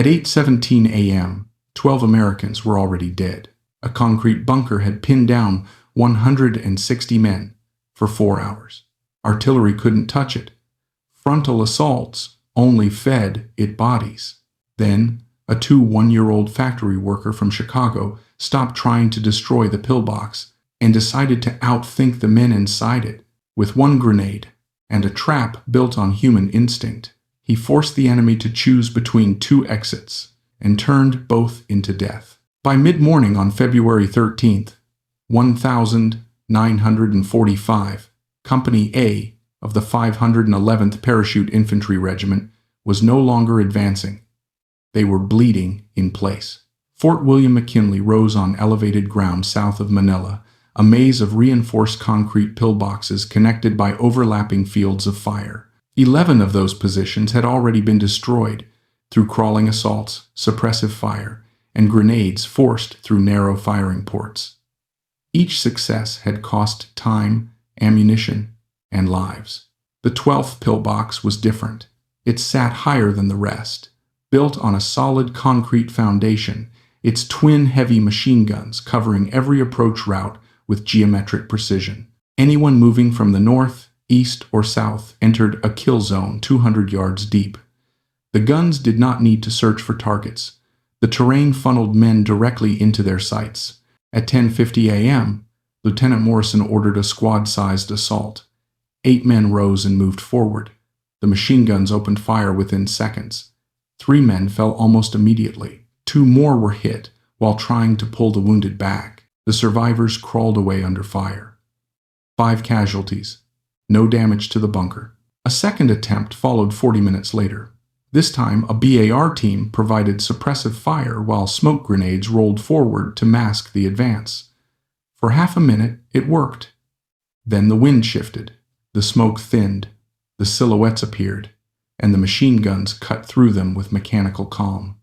At 8:17 a.m., 12 Americans were already dead. A concrete bunker had pinned down 160 men for 4 hours. Artillery couldn't touch it. Frontal assaults only fed it bodies. Then, a 21-year-old factory worker from Chicago stopped trying to destroy the pillbox and decided to outthink the men inside it. With one grenade and a trap built on human instinct, he forced the enemy to choose between two exits and turned both into death. By mid-morning on February 13th, 1945, Company A of the 511th Parachute Infantry Regiment was no longer advancing. They were bleeding in place. Fort William McKinley rose on elevated ground south of Manila, a maze of reinforced concrete pillboxes connected by overlapping fields of fire. 11 of those positions had already been destroyed through crawling assaults, suppressive fire, and grenades forced through narrow firing ports. Each success had cost time, ammunition, and lives. The 12th pillbox was different. It sat higher than the rest, built on a solid concrete foundation, its twin heavy machine guns covering every approach route with geometric precision. Anyone moving from the north, east, or south entered a kill zone 200 yards deep. The guns did not need to search for targets. The terrain funneled men directly into their sights. At 10:50 a.m., Lieutenant Morrison ordered a squad-sized assault. 8 men rose and moved forward. The machine guns opened fire within seconds. 3 men fell almost immediately. 2 more were hit while trying to pull the wounded back. The survivors crawled away under fire. 5 casualties. No damage to the bunker. A second attempt followed 40 minutes later. This time, a BAR team provided suppressive fire while smoke grenades rolled forward to mask the advance. For half a minute, it worked. Then the wind shifted. The smoke thinned, the silhouettes appeared, and the machine guns cut through them with mechanical calm.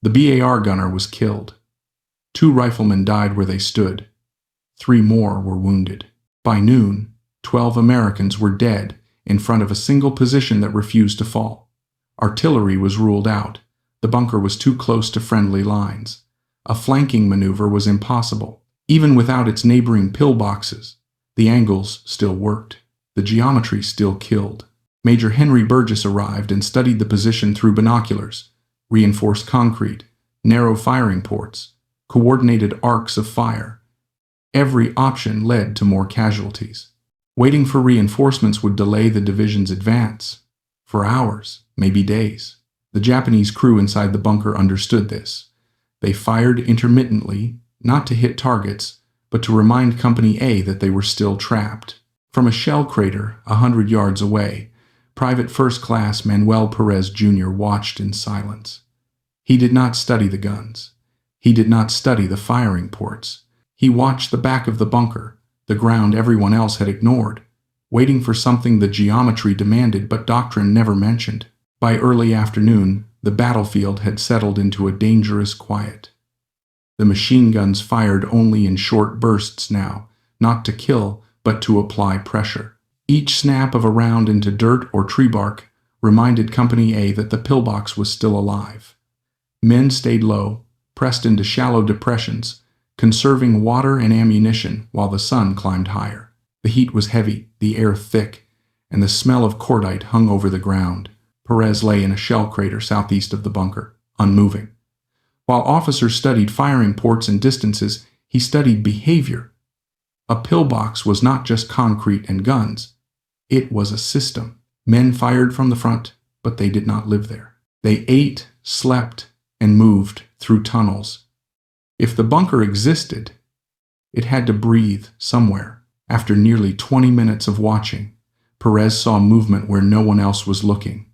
The BAR gunner was killed. 2 riflemen died where they stood. 3 more were wounded. By noon, 12 Americans were dead in front of a single position that refused to fall. Artillery was ruled out. The bunker was too close to friendly lines. A flanking maneuver was impossible. Even without its neighboring pillboxes, the angles still worked. The geometry still killed. Major Henry Burgess arrived and studied the position through binoculars, reinforced concrete, narrow firing ports, coordinated arcs of fire. Every option led to more casualties. Waiting for reinforcements would delay the division's advance for hours, maybe days. The Japanese crew inside the bunker understood this. They fired intermittently, not to hit targets, but to remind Company A that they were still trapped. From a shell crater 100 yards away, Private First Class Manuel Perez Jr. watched in silence. He did not study the guns. He did not study the firing ports. He watched the back of the bunker, the ground everyone else had ignored, waiting for something the geometry demanded but doctrine never mentioned. By early afternoon, the battlefield had settled into a dangerous quiet. The machine guns fired only in short bursts now, not to kill, but to apply pressure. Each snap of a round into dirt or tree bark reminded Company A that the pillbox was still alive. Men stayed low, pressed into shallow depressions, conserving water and ammunition while the sun climbed higher. The heat was heavy, the air thick, and the smell of cordite hung over the ground. Perez lay in a shell crater southeast of the bunker, unmoving. While officers studied firing ports and distances, he studied behavior. A pillbox was not just concrete and guns. It was a system. Men fired from the front, but they did not live there. They ate, slept, and moved through tunnels. If the bunker existed, it had to breathe somewhere. After nearly 20 minutes of watching, Perez saw movement where no one else was looking.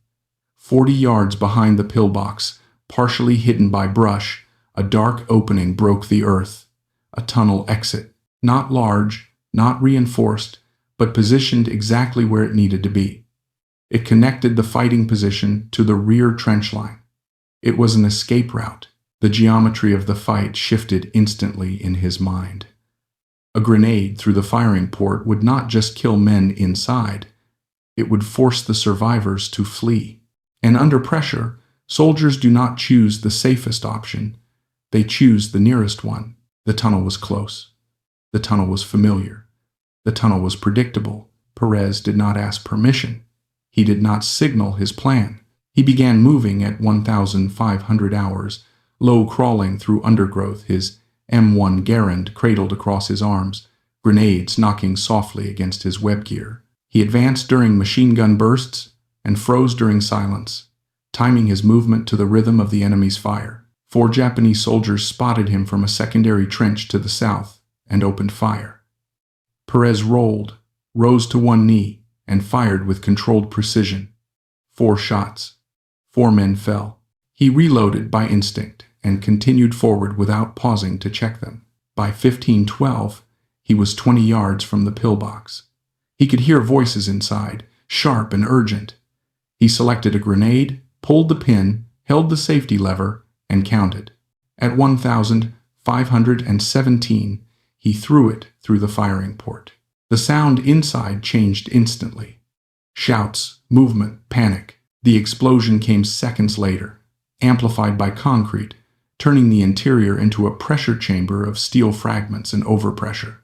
40 yards behind the pillbox, partially hidden by brush, a dark opening broke the earth. A tunnel exit. Not large, not reinforced, but positioned exactly where it needed to be. It connected the fighting position to the rear trench line. It was an escape route. The geometry of the fight shifted instantly in his mind. A grenade through the firing port would not just kill men inside, it would force the survivors to flee. And under pressure, Soldiers do not choose the safest option. They choose the nearest one. The tunnel was close. The tunnel was familiar. The tunnel was predictable. Perez did not ask permission. He did not signal his plan. He began moving at 1,500 hours, low crawling through undergrowth, his M1 Garand cradled across his arms, grenades knocking softly against his web gear. He advanced during machine gun bursts and froze during silence, timing his movement to the rhythm of the enemy's fire. 4 Japanese soldiers spotted him from a secondary trench to the south and opened fire. Perez rolled, rose to one knee, and fired with controlled precision. 4 shots. 4 men fell. He reloaded by instinct and continued forward without pausing to check them. By 15:12, he was 20 yards from the pillbox. He could hear voices inside, sharp and urgent. He selected a grenade, pulled the pin, held the safety lever, and counted. At 1,517, he threw it through the firing port. The sound inside changed instantly. Shouts, movement, panic. The explosion came seconds later, amplified by concrete, turning the interior into a pressure chamber of steel fragments and overpressure.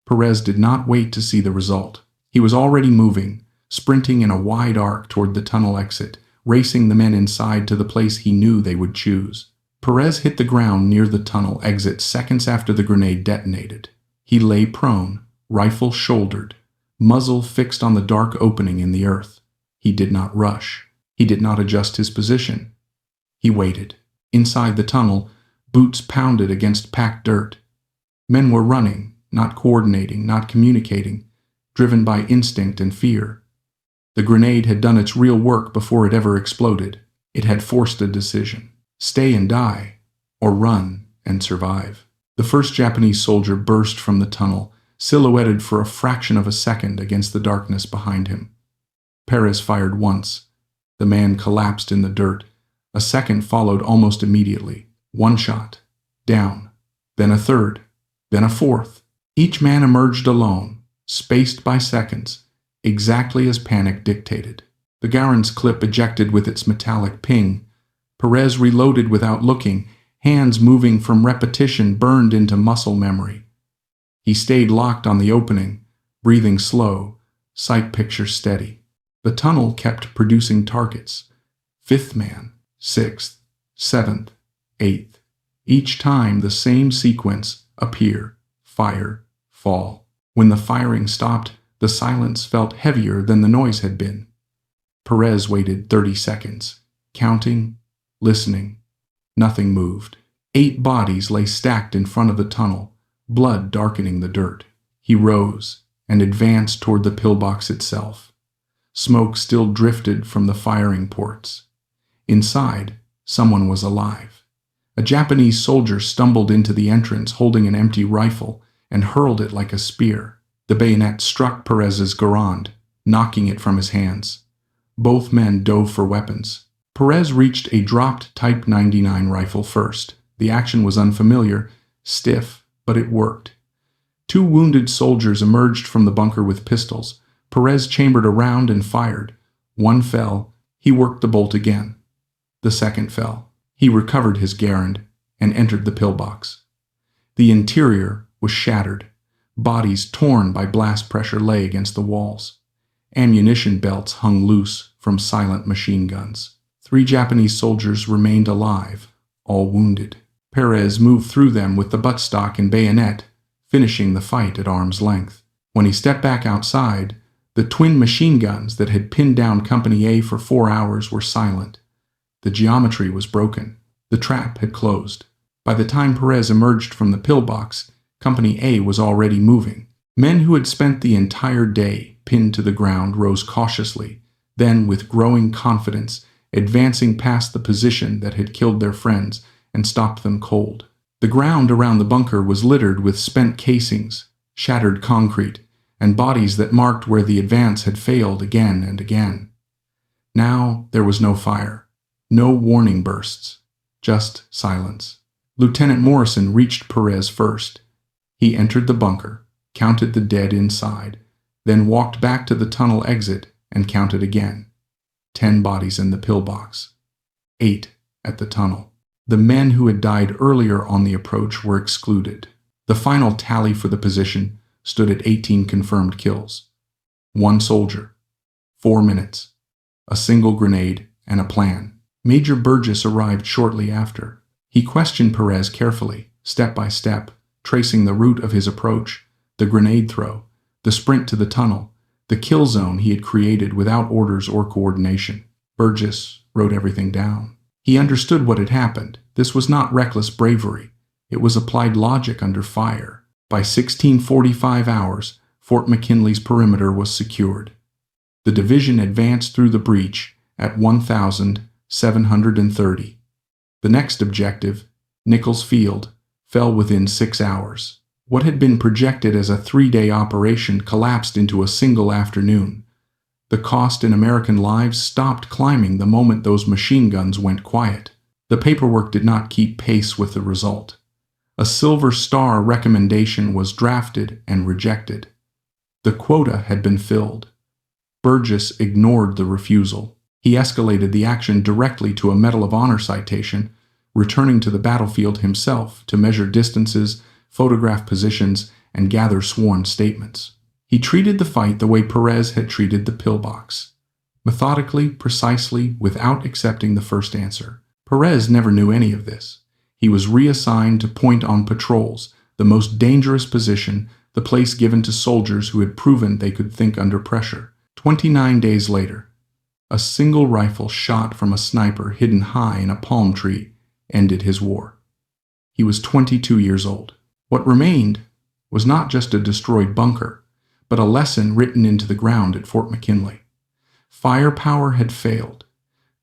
Perez did not wait to see the result. He was already moving, sprinting in a wide arc toward the tunnel exit, racing the men inside to the place he knew they would choose. Perez hit the ground near the tunnel exit seconds after the grenade detonated. He lay prone, rifle shouldered, muzzle fixed on the dark opening in the earth. He did not rush. He did not adjust his position. He waited. Inside the tunnel, boots pounded against packed dirt. Men were running, not coordinating, not communicating, driven by instinct and fear. The grenade had done its real work before it ever exploded. It had forced a decision. Stay and die, or run and survive. The first Japanese soldier burst from the tunnel, silhouetted for a fraction of a second against the darkness behind him. Perez fired once. The man collapsed in the dirt. A second followed almost immediately. 1 shot. Down. Then a third. Then a fourth. Each man emerged alone, spaced by seconds, exactly as panic dictated. The Garand's clip ejected with its metallic ping. Perez reloaded without looking, hands moving from repetition burned into muscle memory. He stayed locked on the opening, breathing slow, sight picture steady. The tunnel kept producing targets. 5th man, 6th, 7th, 8th. Each time the same sequence: appear, fire, fall. When the firing stopped, the silence felt heavier than the noise had been. Perez waited 30 seconds, counting, listening. Nothing moved. 8 bodies lay stacked in front of the tunnel, blood darkening the dirt. He rose and advanced toward the pillbox itself. Smoke still drifted from the firing ports. Inside, someone was alive. A Japanese soldier stumbled into the entrance holding an empty rifle and hurled it like a spear. The bayonet struck Perez's Garand, knocking it from his hands. Both men dove for weapons. Perez reached a dropped Type 99 rifle first. The action was unfamiliar, stiff, but it worked. 2 wounded soldiers emerged from the bunker with pistols. Perez chambered a round and fired. 1 fell. He worked the bolt again. The second fell. He recovered his Garand and entered the pillbox. The interior was shattered. Bodies torn by blast pressure lay against the walls. Ammunition belts hung loose from silent machine guns. 3 Japanese soldiers remained alive, all wounded. Perez moved through them with the buttstock and bayonet, finishing the fight at arm's length. When he stepped back outside, the twin machine guns that had pinned down Company A for 4 hours were silent. The geometry was broken. The trap had closed. By the time Perez emerged from the pillbox, Company A was already moving. Men who had spent the entire day pinned to the ground rose cautiously, then with growing confidence, advancing past the position that had killed their friends and stopped them cold. The ground around the bunker was littered with spent casings, shattered concrete, and bodies that marked where the advance had failed again and again. Now there was no fire, no warning bursts, just silence. Lieutenant Morrison reached Perez first. He entered the bunker, counted the dead inside, then walked back to the tunnel exit and counted again. 10 bodies in the pillbox. 8 at the tunnel. The men who had died earlier on the approach were excluded. The final tally for the position stood at 18 confirmed kills. 1 soldier, 4 minutes, a single grenade, and a plan. Major Burgess arrived shortly after. He questioned Perez carefully, step by step, tracing the route of his approach, the grenade throw, the sprint to the tunnel, the kill zone he had created without orders or coordination. Burgess wrote everything down. He understood what had happened. This was not reckless bravery. It was applied logic under fire. By 1645 hours, Fort McKinley's perimeter was secured. The division advanced through the breach at 1,730. The next objective, Nichols Field, fell within 6 hours. What had been projected as a 3-day operation collapsed into a single afternoon. The cost in American lives stopped climbing the moment those machine guns went quiet. The paperwork did not keep pace with the result. A Silver Star recommendation was drafted and rejected. The quota had been filled. Burgess ignored the refusal. He escalated the action directly to a Medal of Honor citation, returning to the battlefield himself to measure distances, photograph positions, and gather sworn statements. He treated the fight the way Perez had treated the pillbox. Methodically, precisely, without accepting the first answer. Perez never knew any of this. He was reassigned to point on patrols, the most dangerous position, the place given to soldiers who had proven they could think under pressure. 29 days later, a single rifle shot from a sniper hidden high in a palm tree ended his war. He was 22 years old. What remained was not just a destroyed bunker, but a lesson written into the ground at Fort McKinley. Firepower had failed.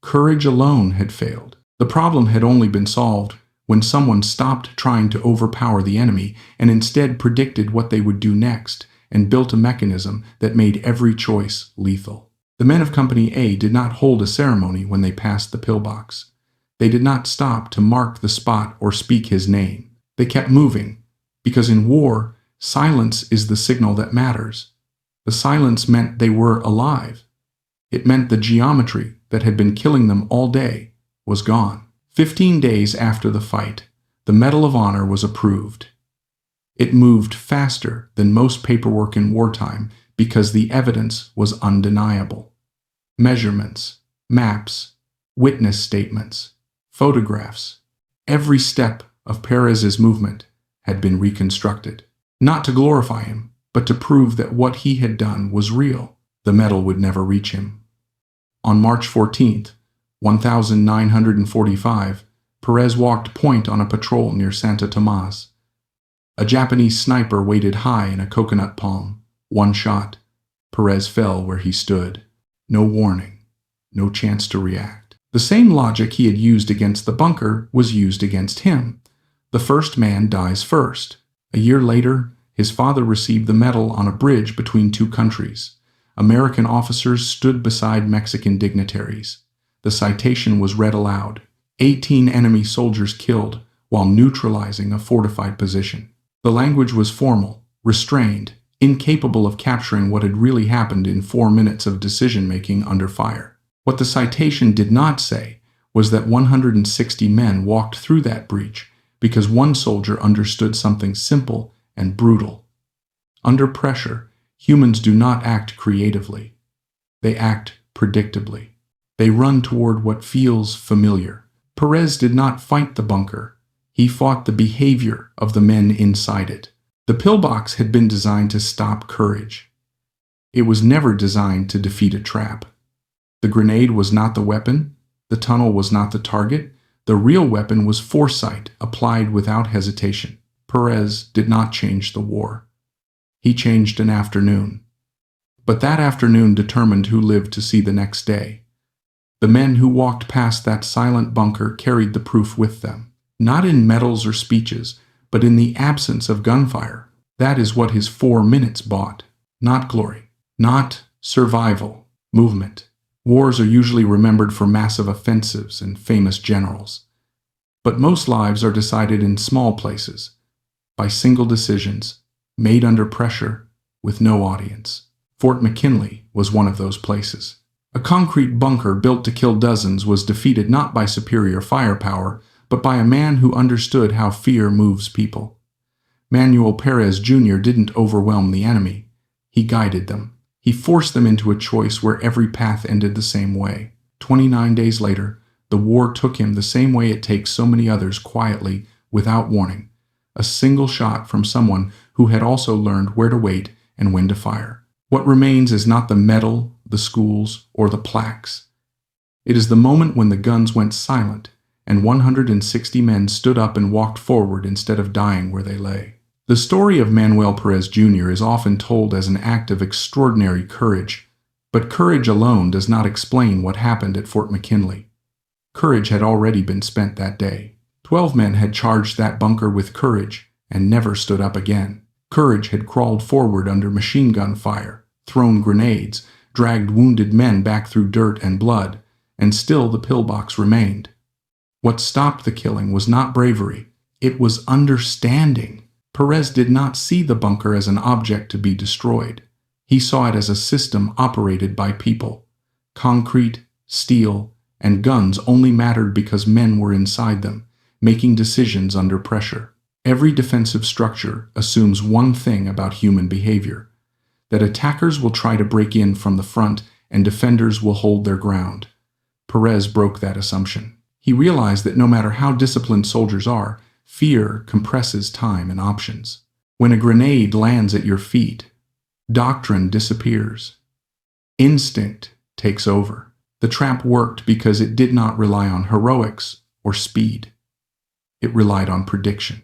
Courage alone had failed. The problem had only been solved when someone stopped trying to overpower the enemy and instead predicted what they would do next and built a mechanism that made every choice lethal. The men of Company A did not hold a ceremony when they passed the pillbox. They did not stop to mark the spot or speak his name. They kept moving, because in war, silence is the signal that matters. The silence meant they were alive. It meant the geometry that had been killing them all day was gone. 15 days after the fight, the Medal of Honor was approved. It moved faster than most paperwork in wartime because the evidence was undeniable. Measurements, maps, witness statements, photographs. Every step of Perez's movement had been reconstructed. Not to glorify him, but to prove that what he had done was real. The medal would never reach him. On March 14th, 1945, Perez walked point on a patrol near Santa Tomas. A Japanese sniper waited high in a coconut palm. One shot. Perez fell where he stood. No warning. No chance to react. The same logic he had used against the bunker was used against him. The first man dies first. A year later, his father received the medal on a bridge between two countries. American officers stood beside Mexican dignitaries. The citation was read aloud. 18 enemy soldiers killed while neutralizing a fortified position. The language was formal, restrained, incapable of capturing what had really happened in 4 minutes of decision-making under fire. What the citation did not say was that 160 men walked through that breach because one soldier understood something simple and brutal. Under pressure, humans do not act creatively. They act predictably. They run toward what feels familiar. Perez did not fight the bunker. He fought the behavior of the men inside it. The pillbox had been designed to stop courage. It was never designed to defeat a trap. The grenade was not the weapon. The tunnel was not the target. The real weapon was foresight applied without hesitation. Perez did not change the war. He changed an afternoon. But that afternoon determined who lived to see the next day. The men who walked past that silent bunker carried the proof with them, not in medals or speeches, but in the absence of gunfire. That is what his 4 minutes bought. Not glory, not survival, movement. Wars are usually remembered for massive offensives and famous generals. But most lives are decided in small places, by single decisions, made under pressure, with no audience. Fort McKinley was one of those places. A concrete bunker built to kill dozens was defeated not by superior firepower, but by a man who understood how fear moves people. Manuel Perez Jr. didn't overwhelm the enemy. He guided them. He forced them into a choice where every path ended the same way. 29 days later, the war took him the same way it takes so many others, quietly, without warning. A single shot from someone who had also learned where to wait and when to fire. What remains is not the medal, the schools, or the plaques. It is the moment when the guns went silent and 160 men stood up and walked forward instead of dying where they lay. The story of Manuel Perez Jr. is often told as an act of extraordinary courage, but courage alone does not explain what happened at Fort McKinley. Courage had already been spent that day. 12 men had charged that bunker with courage and never stood up again. Courage had crawled forward under machine gun fire, thrown grenades, dragged wounded men back through dirt and blood, and still the pillbox remained. What stopped the killing was not bravery, it was understanding. Perez did not see the bunker as an object to be destroyed. He saw it as a system operated by people. Concrete, steel, and guns only mattered because men were inside them, making decisions under pressure. Every defensive structure assumes one thing about human behavior: that attackers will try to break in from the front and defenders will hold their ground. Perez broke that assumption. He realized that no matter how disciplined soldiers are, fear compresses time and options. When a grenade lands at your feet, doctrine disappears. Instinct takes over. The trap worked because it did not rely on heroics or speed. It relied on prediction.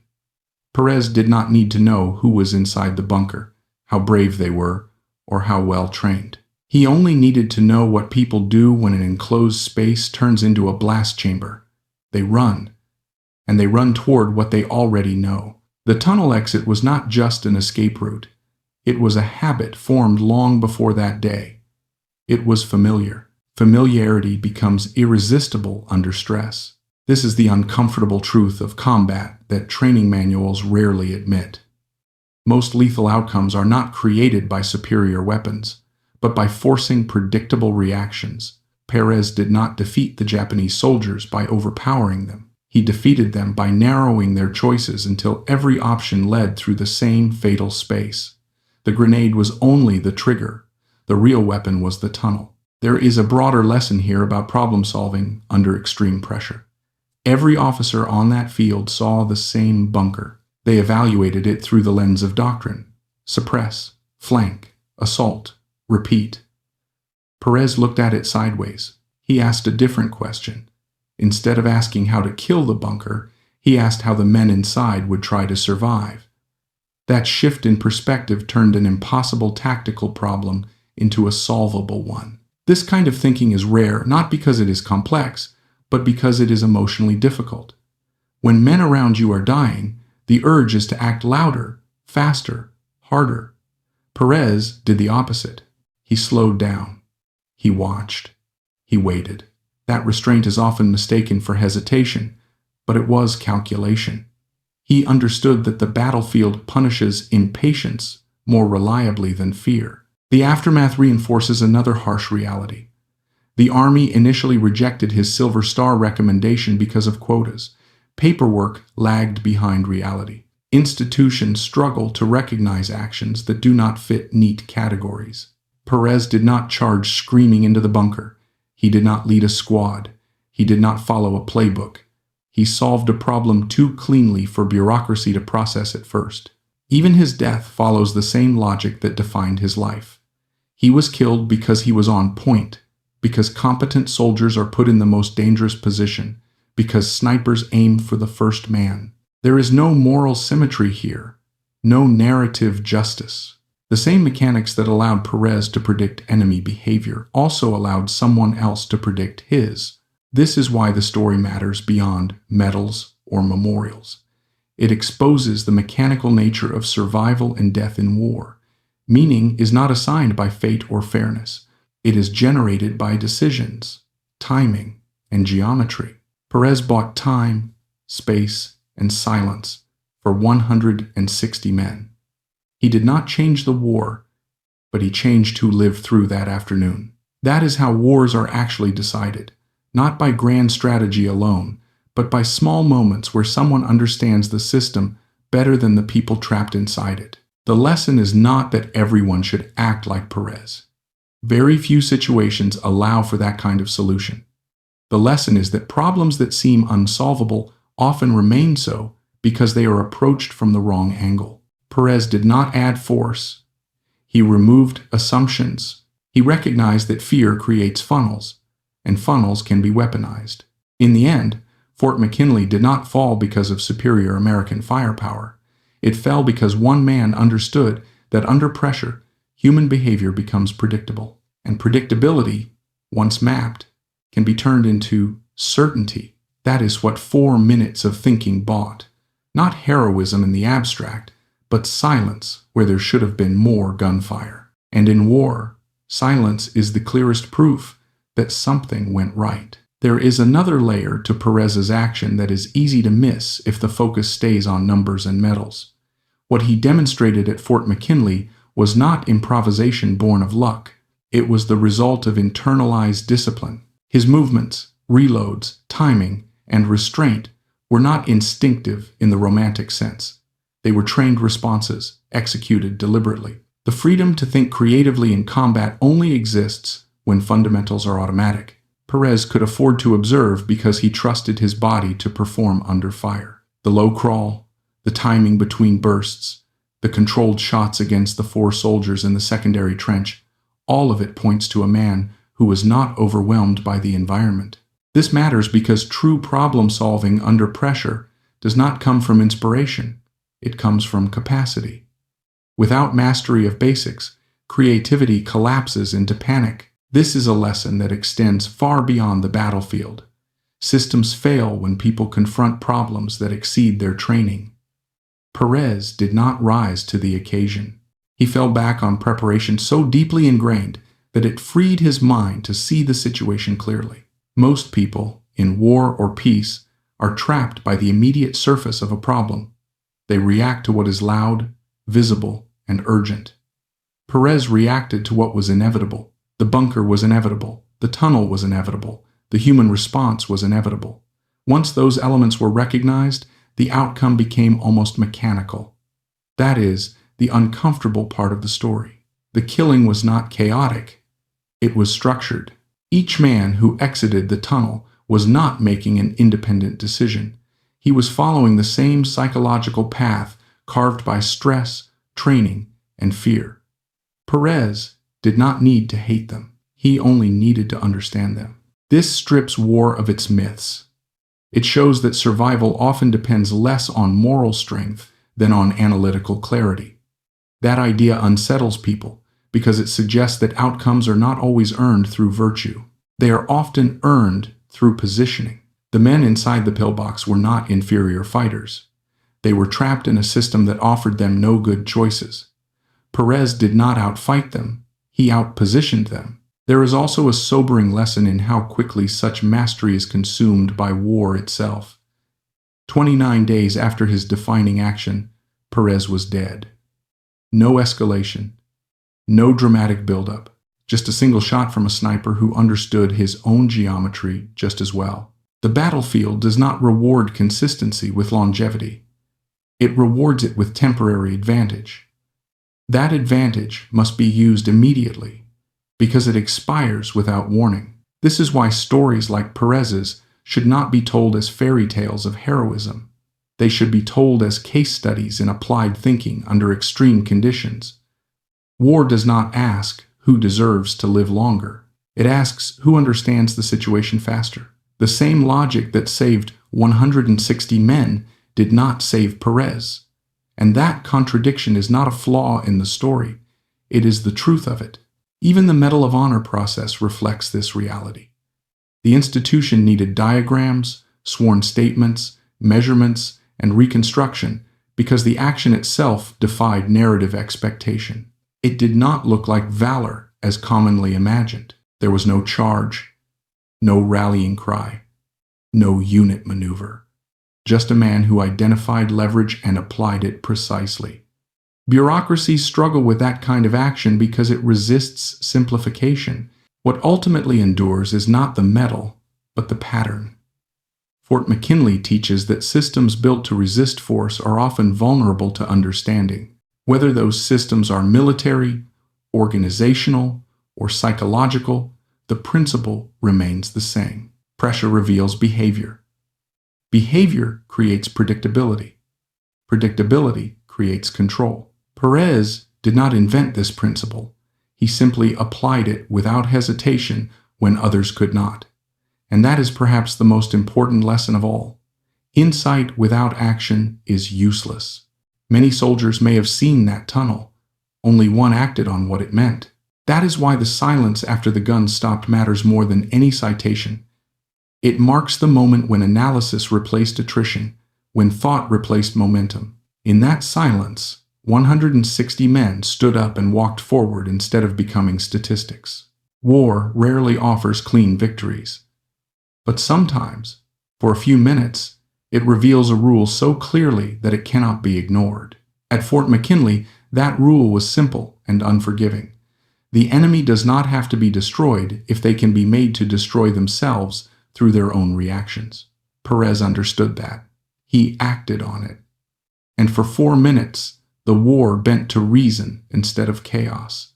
Perez did not need to know who was inside the bunker, how brave they were, or how well trained. He only needed to know what people do when an enclosed space turns into a blast chamber. They run, and they run toward what they already know. The tunnel exit was not just an escape route. It was a habit formed long before that day. It was familiar. Familiarity becomes irresistible under stress. This is the uncomfortable truth of combat that training manuals rarely admit. Most lethal outcomes are not created by superior weapons, but by forcing predictable reactions. Perez did not defeat the Japanese soldiers by overpowering them. He defeated them by narrowing their choices until every option led through the same fatal space. The grenade was only the trigger. The real weapon was the tunnel. There is a broader lesson here about problem solving under extreme pressure. Every officer on that field saw the same bunker. They evaluated it through the lens of doctrine: suppress, flank, assault, repeat. Perez looked at it sideways. He asked a different question. Instead of asking how to kill the bunker, he asked how the men inside would try to survive. That shift in perspective turned an impossible tactical problem into a solvable one. This kind of thinking is rare, not because it is complex, but because it is emotionally difficult. When men around you are dying, the urge is to act louder, faster, harder. Perez did the opposite. He slowed down. He watched. He waited. That restraint is often mistaken for hesitation, but it was calculation. He understood that the battlefield punishes impatience more reliably than fear. The aftermath reinforces another harsh reality. The Army initially rejected his Silver Star recommendation because of quotas. Paperwork lagged behind reality. Institutions struggle to recognize actions that do not fit neat categories. Perez did not charge screaming into the bunker. He did not lead a squad. He did not follow a playbook. He solved a problem too cleanly for bureaucracy to process at first. Even his death follows the same logic that defined his life. He was killed because he was on point, because competent soldiers are put in the most dangerous position, because snipers aim for the first man. There is no moral symmetry here, no narrative justice. The same mechanics that allowed Perez to predict enemy behavior also allowed someone else to predict his. This is why the story matters beyond medals or memorials. It exposes the mechanical nature of survival and death in war. Meaning is not assigned by fate or fairness. It is generated by decisions, timing, and geometry. Perez bought time, space, and silence for 160 men. He did not change the war, but he changed who lived through that afternoon. That is how wars are actually decided, not by grand strategy alone, but by small moments where someone understands the system better than the people trapped inside it. The lesson is not that everyone should act like Perez. Very few situations allow for that kind of solution. The lesson is that problems that seem unsolvable often remain so because they are approached from the wrong angle. Perez did not add force. He removed assumptions. He recognized that fear creates funnels, and funnels can be weaponized. In the end, Fort McKinley did not fall because of superior American firepower. It fell because one man understood that under pressure, human behavior becomes predictable. And predictability, once mapped, can be turned into certainty. That is what 4 minutes of thinking bought. Not heroism in the abstract, but silence where there should have been more gunfire. And in war, silence is the clearest proof that something went right. There is another layer to Perez's action that is easy to miss if the focus stays on numbers and medals. What he demonstrated at Fort McKinley was not improvisation born of luck. It was the result of internalized discipline. His movements, reloads, timing, and restraint were not instinctive in the romantic sense. They were trained responses, executed deliberately. The freedom to think creatively in combat only exists when fundamentals are automatic. Perez could afford to observe because he trusted his body to perform under fire. The low crawl, the timing between bursts, the controlled shots against the 4 soldiers in the secondary trench, all of it points to a man who was not overwhelmed by the environment. This matters because true problem-solving under pressure does not come from inspiration. It comes from capacity. Without mastery of basics, creativity collapses into panic. This is a lesson that extends far beyond the battlefield. Systems fail when people confront problems that exceed their training. Perez did not rise to the occasion. He fell back on preparation so deeply ingrained that it freed his mind to see the situation clearly. Most people, in war or peace, are trapped by the immediate surface of a problem. They react to what is loud, visible, and urgent. Perez reacted to what was inevitable. The bunker was inevitable. The tunnel was inevitable. The human response was inevitable. Once those elements were recognized, the outcome became almost mechanical. That is, the uncomfortable part of the story. The killing was not chaotic. It was structured. Each man who exited the tunnel was not making an independent decision. He was following the same psychological path carved by stress, training, and fear. Perez did not need to hate them. He only needed to understand them. This strips war of its myths. It shows that survival often depends less on moral strength than on analytical clarity. That idea unsettles people because it suggests that outcomes are not always earned through virtue. They are often earned through positioning. The men inside the pillbox were not inferior fighters. They were trapped in a system that offered them no good choices. Perez did not outfight them. He outpositioned them. There is also a sobering lesson in how quickly such mastery is consumed by war itself. 29 days after his defining action, Perez was dead. No escalation. No dramatic buildup. Just a single shot from a sniper who understood his own geometry just as well. The battlefield does not reward consistency with longevity. It rewards it with temporary advantage. That advantage must be used immediately, because it expires without warning. This is why stories like Perez's should not be told as fairy tales of heroism. They should be told as case studies in applied thinking under extreme conditions. War does not ask who deserves to live longer. It asks who understands the situation faster. The same logic that saved 160 men did not save Perez. And that contradiction is not a flaw in the story. It is the truth of it. Even the Medal of Honor process reflects this reality. The institution needed diagrams, sworn statements, measurements, and reconstruction because the action itself defied narrative expectation. It did not look like valor as commonly imagined. There was no charge, no rallying cry, no unit maneuver. Just a man who identified leverage and applied it precisely. Bureaucracies struggle with that kind of action because it resists simplification. What ultimately endures is not the metal, but the pattern. Fort McKinley teaches that systems built to resist force are often vulnerable to understanding. Whether those systems are military, organizational, or psychological, the principle remains the same. Pressure reveals behavior. Behavior creates predictability. Predictability creates control. Perez did not invent this principle. He simply applied it without hesitation when others could not. And that is perhaps the most important lesson of all. Insight without action is useless. Many soldiers may have seen that tunnel. Only one acted on what it meant. That is why the silence after the gun stopped matters more than any citation. It marks the moment when analysis replaced attrition, when thought replaced momentum. In that silence, 160 men stood up and walked forward instead of becoming statistics. War rarely offers clean victories. But sometimes, for a few minutes, it reveals a rule so clearly that it cannot be ignored. At Fort McKinley, that rule was simple and unforgiving. The enemy does not have to be destroyed if they can be made to destroy themselves through their own reactions. Perez understood that. He acted on it. And for 4 minutes, the war bent to reason instead of chaos.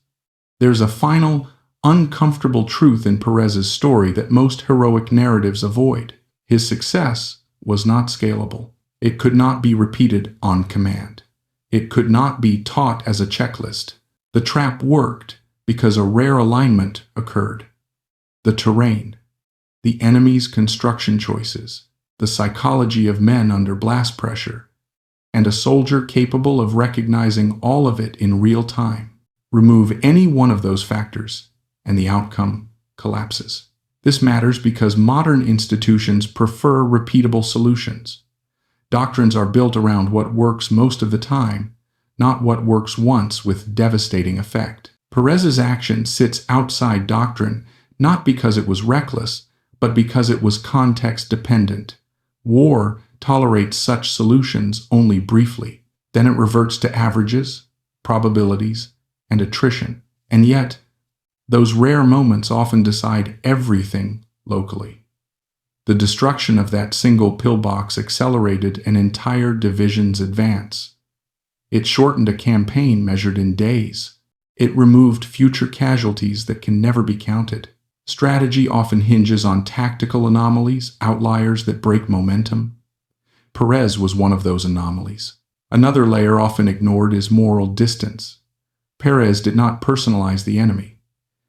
There's a final, uncomfortable truth in Perez's story that most heroic narratives avoid. His success was not scalable. It could not be repeated on command. It could not be taught as a checklist. The trap worked because a rare alignment occurred. The terrain, the enemy's construction choices, the psychology of men under blast pressure, and a soldier capable of recognizing all of it in real time. Remove any one of those factors, and the outcome collapses. This matters because modern institutions prefer repeatable solutions. Doctrines are built around what works most of the time, not what works once with devastating effect. Perez's action sits outside doctrine not because it was reckless, but because it was context-dependent. War tolerates such solutions only briefly. Then it reverts to averages, probabilities, and attrition. And yet, those rare moments often decide everything locally. The destruction of that single pillbox accelerated an entire division's advance. It shortened a campaign measured in days. It removed future casualties that can never be counted. Strategy often hinges on tactical anomalies, outliers that break momentum. Perez was one of those anomalies. Another layer often ignored is moral distance. Perez did not personalize the enemy.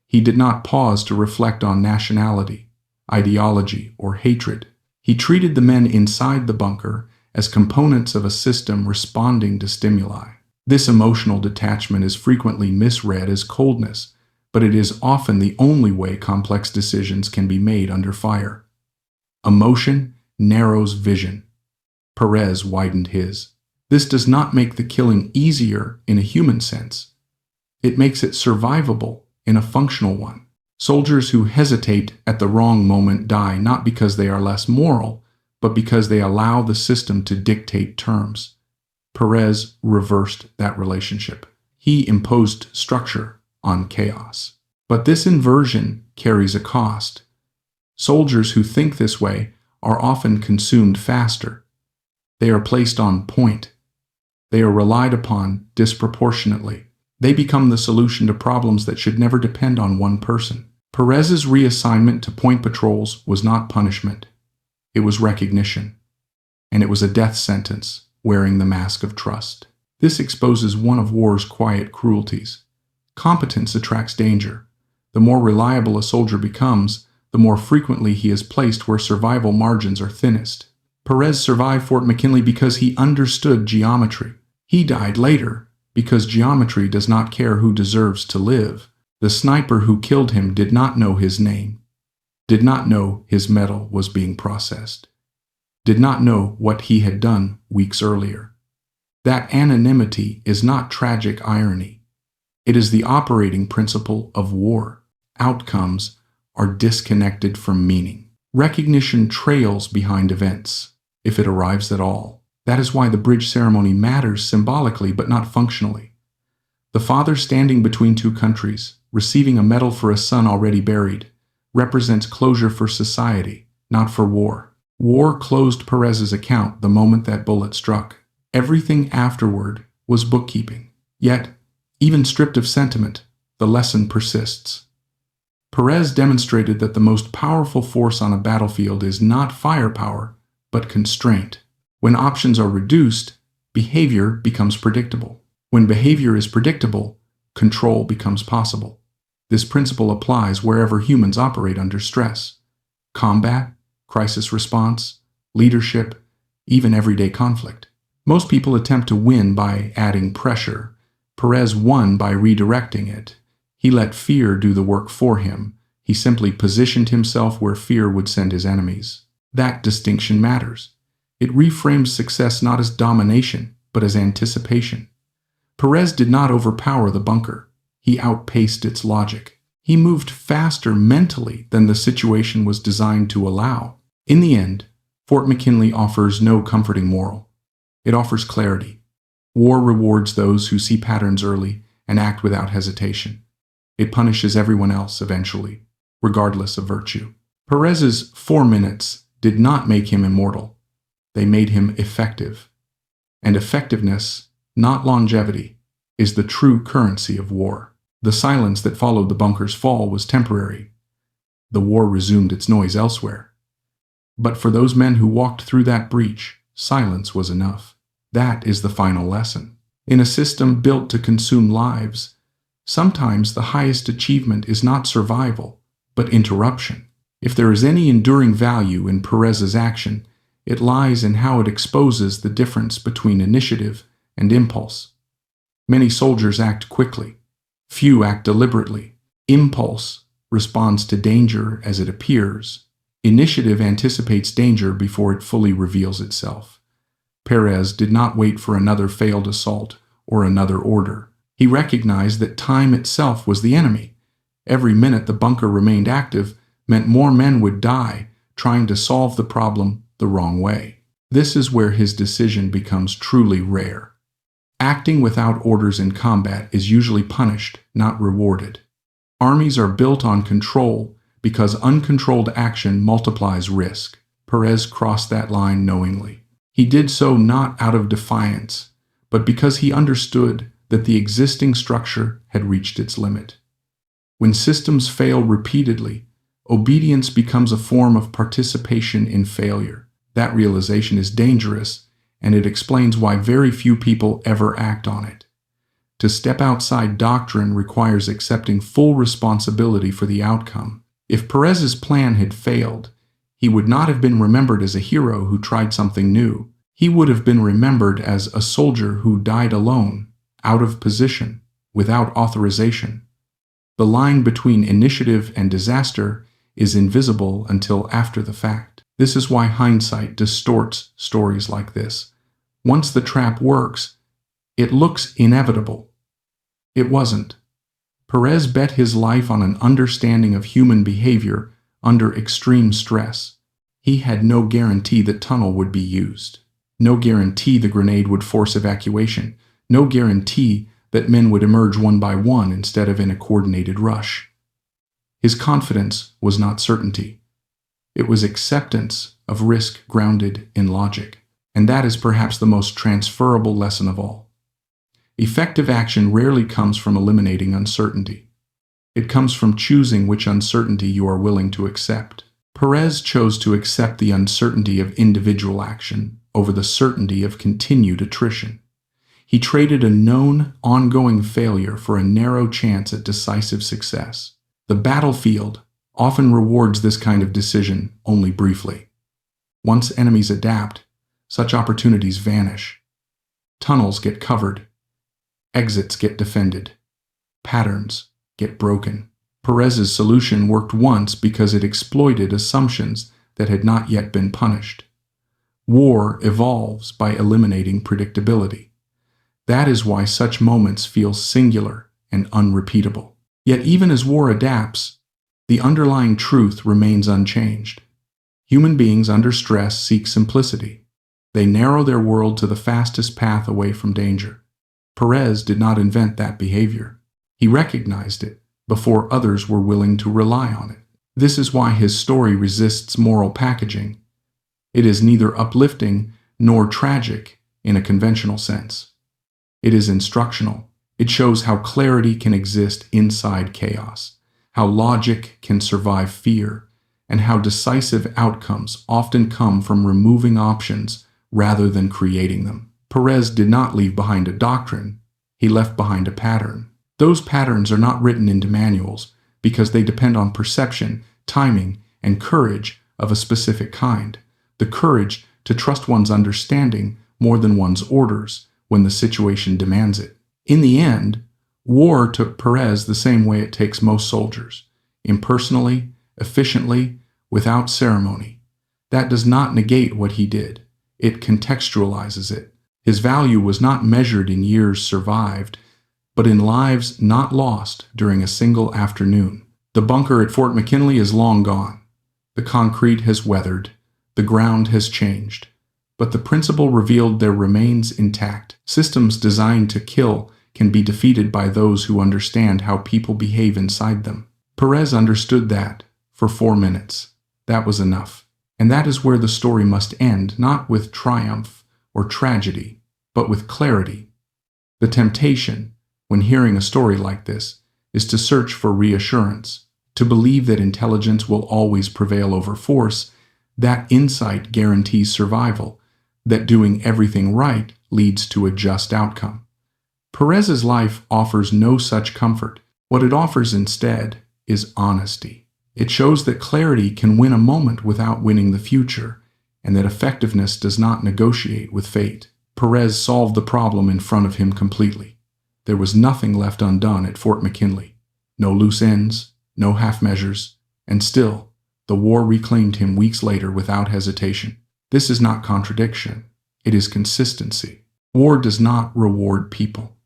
He did not pause to reflect on nationality, ideology, or hatred. He treated the men inside the bunker as components of a system responding to stimuli. This emotional detachment is frequently misread as coldness, but it is often the only way complex decisions can be made under fire. Emotion narrows vision. Perez widened his. This does not make the killing easier in a human sense. It makes it survivable in a functional one. Soldiers who hesitate at the wrong moment die not because they are less moral, but because they allow the system to dictate terms. Perez reversed that relationship. He imposed structure on chaos. But this inversion carries a cost. Soldiers who think this way are often consumed faster. They are placed on point. They are relied upon disproportionately. They become the solution to problems that should never depend on one person. Perez's reassignment to point patrols was not punishment. It was recognition. And it was a death sentence, wearing the mask of trust. This exposes one of war's quiet cruelties. Competence attracts danger. The more reliable a soldier becomes, the more frequently he is placed where survival margins are thinnest. Perez survived Fort McKinley because he understood geometry. He died later because geometry does not care who deserves to live. The sniper who killed him did not know his name, did not know his medal was being processed, did not know what he had done weeks earlier. That anonymity is not tragic irony. It is the operating principle of war. Outcomes are disconnected from meaning. Recognition trails behind events, if it arrives at all. That is why the bridge ceremony matters symbolically but not functionally. The father standing between two countries, receiving a medal for a son already buried, represents closure for society, not for war. War closed Perez's account the moment that bullet struck. Everything afterward was bookkeeping. Yet, even stripped of sentiment, the lesson persists. Perez demonstrated that the most powerful force on a battlefield is not firepower, but constraint. When options are reduced, behavior becomes predictable. When behavior is predictable, control becomes possible. This principle applies wherever humans operate under stress. Combat, crisis response, leadership, even everyday conflict. Most people attempt to win by adding pressure. Perez won by redirecting it. He let fear do the work for him. He simply positioned himself where fear would send his enemies. That distinction matters. It reframes success not as domination, but as anticipation. Perez did not overpower the bunker. He outpaced its logic. He moved faster mentally than the situation was designed to allow. In the end, Fort McKinley offers no comforting moral. It offers clarity. War rewards those who see patterns early and act without hesitation. It punishes everyone else eventually, regardless of virtue. Perez's 4 minutes did not make him immortal. They made him effective. And effectiveness, not longevity, is the true currency of war. The silence that followed the bunker's fall was temporary. The war resumed its noise elsewhere. But for those men who walked through that breach, silence was enough. That is the final lesson. In a system built to consume lives, sometimes the highest achievement is not survival, but interruption. If there is any enduring value in Perez's action, it lies in how it exposes the difference between initiative and impulse. Many soldiers act quickly. Few act deliberately. Impulse responds to danger as it appears. Initiative anticipates danger before it fully reveals itself. Perez did not wait for another failed assault or another order. He recognized that time itself was the enemy. Every minute the bunker remained active meant more men would die trying to solve the problem the wrong way. This is where his decision becomes truly rare. Acting without orders in combat is usually punished, not rewarded. Armies are built on control because uncontrolled action multiplies risk. Perez crossed that line knowingly. He did so not out of defiance, but because he understood that the existing structure had reached its limit. When systems fail repeatedly, obedience becomes a form of participation in failure. That realization is dangerous, and it explains why very few people ever act on it. To step outside doctrine requires accepting full responsibility for the outcome. If Perez's plan had failed, he would not have been remembered as a hero who tried something new. He would have been remembered as a soldier who died alone, out of position, without authorization. The line between initiative and disaster is invisible until after the fact. This is why hindsight distorts stories like this. Once the trap works, it looks inevitable. It wasn't. Perez bet his life on an understanding of human behavior under extreme stress. He had no guarantee the tunnel would be used. No guarantee the grenade would force evacuation. No guarantee that men would emerge one by one instead of in a coordinated rush. His confidence was not certainty. It was acceptance of risk grounded in logic. And that is perhaps the most transferable lesson of all. Effective action rarely comes from eliminating uncertainty. It comes from choosing which uncertainty you are willing to accept. Perez chose to accept the uncertainty of individual action over the certainty of continued attrition. He traded a known, ongoing failure for a narrow chance at decisive success. The battlefield often rewards this kind of decision only briefly. Once enemies adapt, such opportunities vanish. Tunnels get covered. Exits get defended. Patterns get broken. Perez's solution worked once because it exploited assumptions that had not yet been punished. War evolves by eliminating predictability. That is why such moments feel singular and unrepeatable. Yet even as war adapts, the underlying truth remains unchanged. Human beings under stress seek simplicity. They narrow their world to the fastest path away from danger. Perez did not invent that behavior. He recognized it, before others were willing to rely on it. This is why his story resists moral packaging. It is neither uplifting nor tragic in a conventional sense. It is instructional. It shows how clarity can exist inside chaos, how logic can survive fear, and how decisive outcomes often come from removing options rather than creating them. Perez did not leave behind a doctrine, he left behind a pattern. Those patterns are not written into manuals because they depend on perception, timing, and courage of a specific kind. The courage to trust one's understanding more than one's orders when the situation demands it. In the end, war took Perez the same way it takes most soldiers, impersonally, efficiently, without ceremony. That does not negate what he did. It contextualizes it. His value was not measured in years survived, but in lives not lost during a single afternoon. The bunker at Fort McKinley is long gone. The concrete has weathered. The ground has changed. But the principle revealed there remains intact. Systems designed to kill can be defeated by those who understand how people behave inside them. Perez understood that for 4 minutes. That was enough. And that is where the story must end, not with triumph or tragedy, but with clarity. The temptation, when hearing a story like this, is to search for reassurance, to believe that intelligence will always prevail over force. That insight guarantees survival, that doing everything right leads to a just outcome. Perez's life offers no such comfort. What it offers instead is honesty. It shows that clarity can win a moment without winning the future, and that effectiveness does not negotiate with fate. Perez solved the problem in front of him completely. There was nothing left undone at Fort McKinley. No loose ends, no half measures, and still, the war reclaimed him weeks later without hesitation. This is not contradiction. It is consistency. War does not reward people.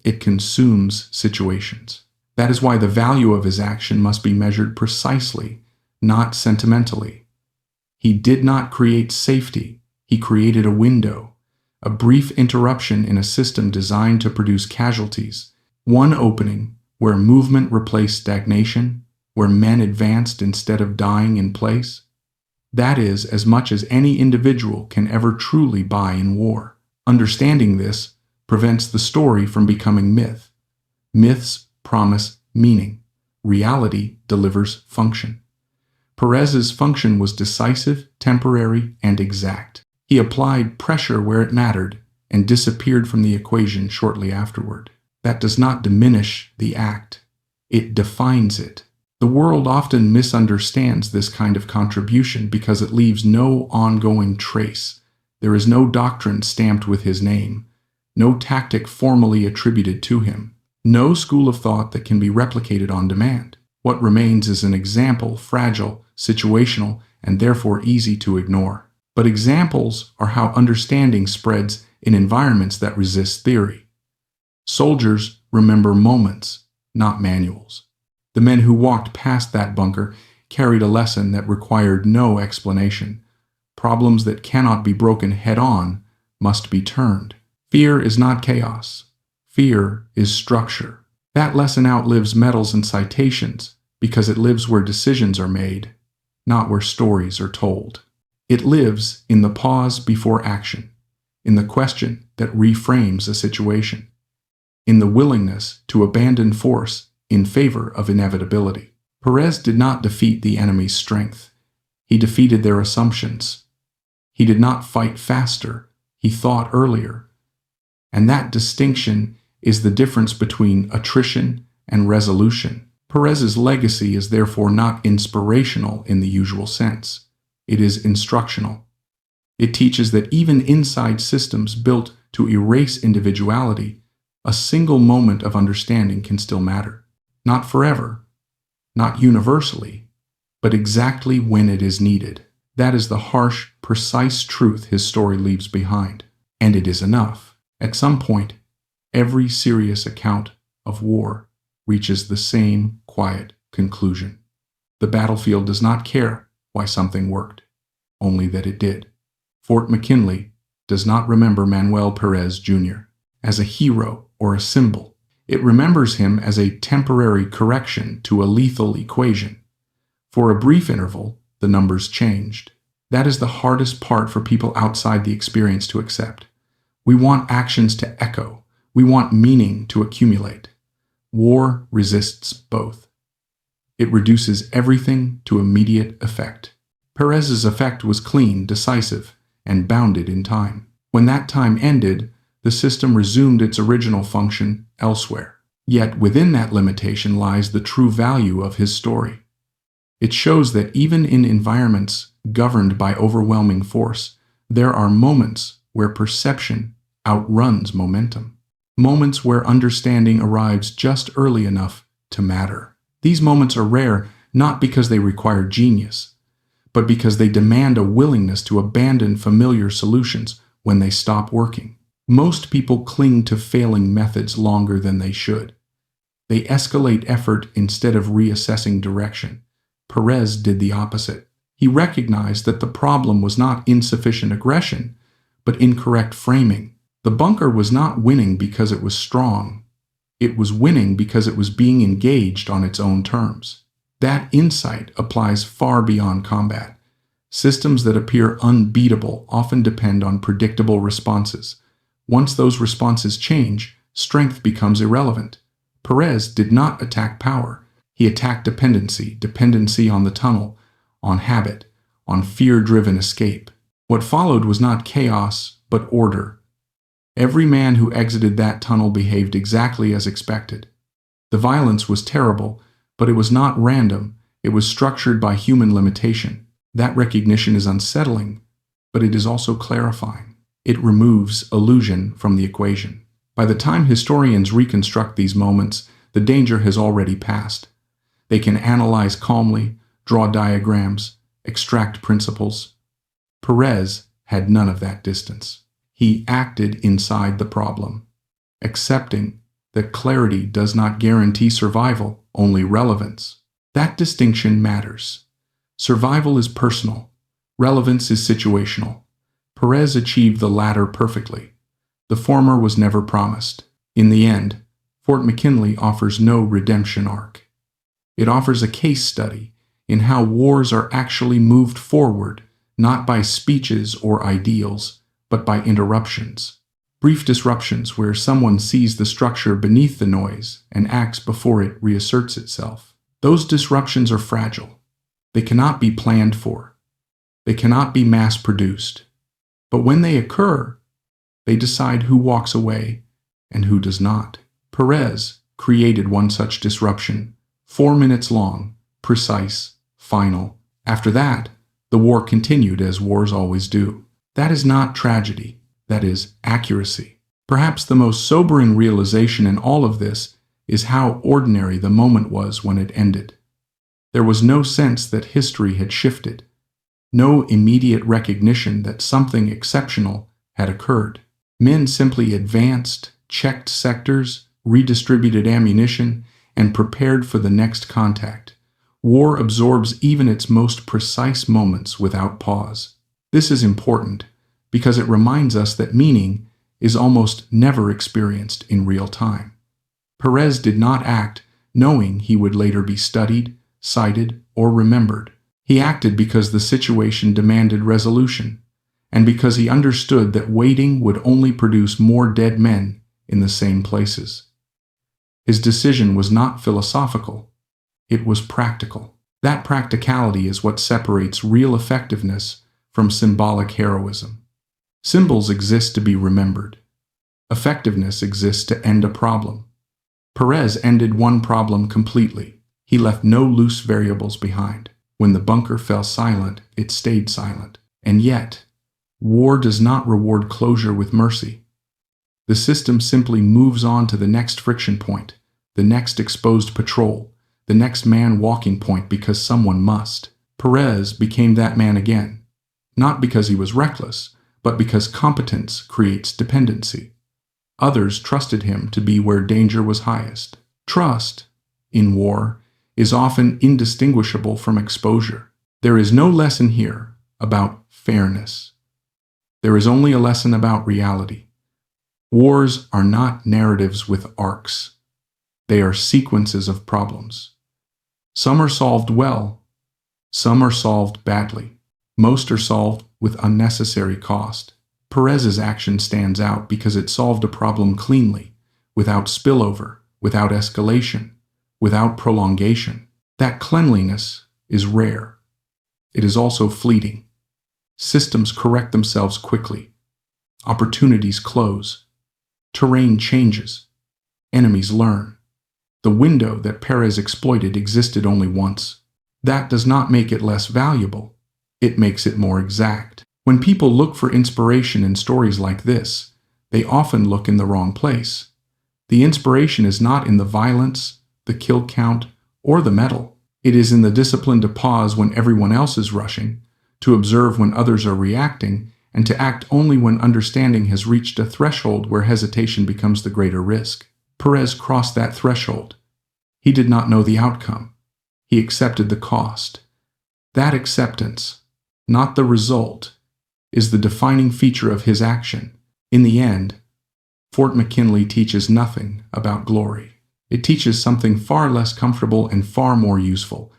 It consumes situations. That is why the value of his action must be measured precisely, not sentimentally. He did not create safety. He created a window, a brief interruption in a system designed to produce casualties, one opening where movement replaced stagnation, where men advanced instead of dying in place. That is as much as any individual can ever truly buy in war. Understanding this prevents the story from becoming myth. Myths promise meaning. Reality delivers function. Perez's function was decisive, temporary, and exact. He applied pressure where it mattered and disappeared from the equation shortly afterward. That does not diminish the act. It defines it. The world often misunderstands this kind of contribution because it leaves no ongoing trace. There is no doctrine stamped with his name, no tactic formally attributed to him, no school of thought that can be replicated on demand. What remains is an example, fragile, situational, and therefore easy to ignore. But examples are how understanding spreads in environments that resist theory. Soldiers remember moments, not manuals. The men who walked past that bunker carried a lesson that required no explanation. Problems that cannot be broken head-on must be turned. Fear is not chaos. Fear is structure. That lesson outlives medals and citations because it lives where decisions are made, not where stories are told. It lives in the pause before action, in the question that reframes a situation, in the willingness to abandon force in favor of inevitability. Perez did not defeat the enemy's strength. He defeated their assumptions. He did not fight faster. He thought earlier. And that distinction is the difference between attrition and resolution. Perez's legacy is therefore not inspirational in the usual sense. It is instructional. It teaches that even inside systems built to erase individuality, a single moment of understanding can still matter. Not forever, not universally, but exactly when it is needed. That is the harsh, precise truth his story leaves behind. And it is enough. At some point, every serious account of war reaches the same quiet conclusion. The battlefield does not care why something worked, only that it did. Fort McKinley does not remember Manuel Perez Jr. as a hero or a symbol. It remembers him as a temporary correction to a lethal equation. For a brief interval, the numbers changed. That is the hardest part for people outside the experience to accept. We want actions to echo. We want meaning to accumulate. War resists both. It reduces everything to immediate effect. Perez's effect was clean, decisive, and bounded in time. When that time ended, the system resumed its original function elsewhere. Yet within that limitation lies the true value of his story. It shows that even in environments governed by overwhelming force, there are moments where perception outruns momentum. Moments where understanding arrives just early enough to matter. These moments are rare not because they require genius, but because they demand a willingness to abandon familiar solutions when they stop working. Most people cling to failing methods longer than they should. They escalate effort instead of reassessing direction. Perez did the opposite. He recognized that the problem was not insufficient aggression, but incorrect framing. The bunker was not winning because it was strong. It was winning because it was being engaged on its own terms. That insight applies far beyond combat. Systems that appear unbeatable often depend on predictable responses. Once those responses change, strength becomes irrelevant. Perez did not attack power. He attacked dependency on the tunnel, on habit, on fear-driven escape. What followed was not chaos, but order. Every man who exited that tunnel behaved exactly as expected. The violence was terrible, but it was not random. It was structured by human limitation. That recognition is unsettling, but it is also clarifying. It removes illusion from the equation. By the time historians reconstruct these moments, the danger has already passed. They can analyze calmly, draw diagrams, extract principles. Perez had none of that distance. He acted inside the problem, accepting that clarity does not guarantee survival, only relevance. That distinction matters. Survival is personal. Relevance is situational. Perez achieved the latter perfectly. The former was never promised. In the end, Fort McKinley offers no redemption arc. It offers a case study in how wars are actually moved forward, not by speeches or ideals, but by interruptions. Brief disruptions where someone sees the structure beneath the noise and acts before it reasserts itself. Those disruptions are fragile. They cannot be planned for. They cannot be mass-produced. But when they occur, they decide who walks away and who does not. Perez created one such disruption, 4 minutes long, precise, final. After that, the war continued as wars always do. That is not tragedy. That is accuracy. Perhaps the most sobering realization in all of this is how ordinary the moment was when it ended. There was no sense that history had shifted, no immediate recognition that something exceptional had occurred. Men simply advanced, checked sectors, redistributed ammunition, and prepared for the next contact. War absorbs even its most precise moments without pause. This is important because it reminds us that meaning is almost never experienced in real time. Perez did not act knowing he would later be studied, cited, or remembered. He acted because the situation demanded resolution, and because he understood that waiting would only produce more dead men in the same places. His decision was not philosophical. It was practical. That practicality is what separates real effectiveness from symbolic heroism. Symbols exist to be remembered. Effectiveness exists to end a problem. Perez ended one problem completely. He left no loose variables behind. When the bunker fell silent, it stayed silent. And yet, war does not reward closure with mercy. The system simply moves on to the next friction point, the next exposed patrol, the next man walking point because someone must. Perez became that man again, not because he was reckless, but because competence creates dependency. Others trusted him to be where danger was highest. Trust, in war, is often indistinguishable from exposure. There is no lesson here about fairness. There is only a lesson about reality. Wars are not narratives with arcs. They are sequences of problems. Some are solved well, some are solved badly. Most are solved with unnecessary cost. Perez's action stands out because it solved a problem cleanly, without spillover, without escalation, without prolongation. That cleanliness is rare. It is also fleeting. Systems correct themselves quickly. Opportunities close. Terrain changes. Enemies learn. The window that Perez exploited existed only once. That does not make it less valuable. It makes it more exact. When people look for inspiration in stories like this, they often look in the wrong place. The inspiration is not in the violence, the kill count, or the metal. It is in the discipline to pause when everyone else is rushing, to observe when others are reacting, and to act only when understanding has reached a threshold where hesitation becomes the greater risk. Perez crossed that threshold. He did not know the outcome. He accepted the cost. That acceptance, not the result, is the defining feature of his action. In the end, Fort McKinley teaches nothing about glory. It teaches something far less comfortable and far more useful,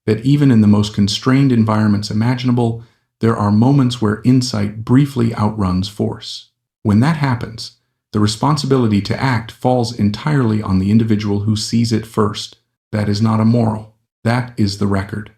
that even in the most constrained environments imaginable, there are moments where insight briefly outruns force. When that happens, the responsibility to act falls entirely on the individual who sees it first. That is not a moral. That is the record.